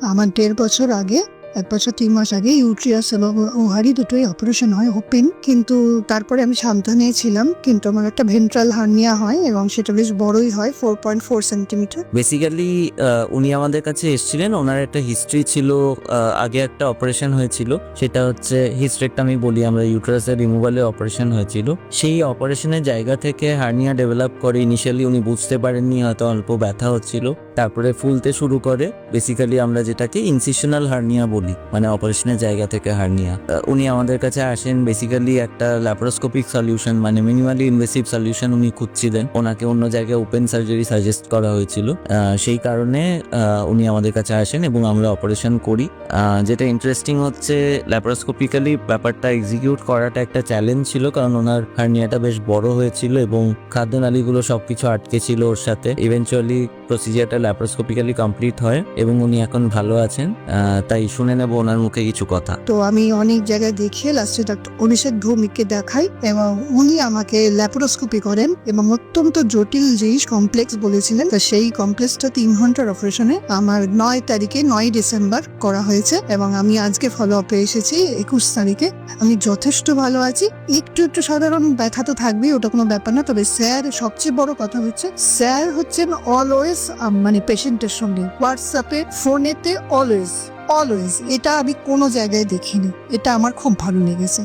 আমার 1.5 বছর আগে, 1 বছর 3 মাস আগে ইউট্রিয়াস এবং ওভারি দুটোই অপারেশন হয় ওপেন, কিন্তু তারপরে আমি সাবধানে ছিলাম। কিন্তু আমার একটা ভেন্ট্রাল হার্নিয়া হয় এবং সেটা বেশ বড়ই হয়, 4.4 সেন্টিমিটার। বেসিক্যালি উনি আমাদের কাছে এসেছিলেন, ওনার একটা হিস্ট্রি ছিল, আগে একটা অপারেশন হয়েছিল, সেটা হচ্ছে হিস্টেরেক্টমি বলি আমরা, ইউটেরাসের রিমুভালের অপারেশন হয়েছিল। সেই অপারেশনের জায়গা থেকে হার্নিয়া ডেভেলপ করে। ইনিশিয়ালি উনি বুঝতে পারেননি, হয়তো অল্প ব্যথা হচ্ছিল, তারপরে ফুলতে শুরু করে। বেসিক্যালি আমরা যেটাকে ইনসিশনাল হার্নিয়া বলি, মানে অপারেশনের জায়গা থেকে হার্নিয়া। উনি আমাদের কাছে আসেন বেসিক্যালি একটা ল্যাপারোস্কোপিক সলিউশন, মানে মিনিমালি ইনভেসিভ সলিউশন উনি খুঁজছিলেন। ওনাকে অন্য জায়গায় ওপেন সার্জারি সাজেস্ট করা হয়েছিল, সেই কারণে উনি আমাদের কাছে আসেন এবং আমরা অপারেশন করি। যেটা ইন্টারেস্টিং হচ্ছে, ল্যাপারোস্কোপিক্যালি ব্যাপারটা এক্সিকিউট করাটা একটা চ্যালেঞ্জ ছিল, কারণ ওনার হার্নিয়াটা বেশ বড় হয়েছিল এবং খাদ্যনালীগুলো সবকিছু আটকে ছিল ওর সাথে। ইভেনচুয়ালি প্রসিজারটা ল্যাপারোস্কোপিক্যালি কমপ্লিট হয় এবং উনি এখন ভালো আছেন। তাই শুনে নেব ওনার মুখে কিছু কথা। তো আমি অনেক জায়গায় দেখিয়ে লাস্টে ডক্টর অনিষেক ভৌমিককে দেখাই এবং উনি আমাকে ল্যাপারোস্কোপি করেন এবং অত্যন্ত জটিল জিনিস কমপ্লেক্স বলেছিলেন। তো সেই কমপ্লেক্সটা 3 ঘন্টার অপারেশনে আমার 9 তারিখে 9 ডিসেম্বর করা হয়েছে এবং আমি আজকে ফলো আপে এসেছি 21 তারিখে। আমি যথেষ্ট ভালো আছি। একটু সাধারণ ব্যথা তো থাকবেই, ওটা কোনো ব্যাপার না। তবে স্যার, সবচেয়ে বড় কথা হচ্ছে স্যার হচ্ছেন অলওয়েজ মানে পেশেন্টের সঙ্গে, হোয়াটসঅ্যাপে, ফোনেতে অলওয়েজ। এটা আমি কোনো জায়গায় দেখিনি। এটা আমার খুব ভালো লেগেছে।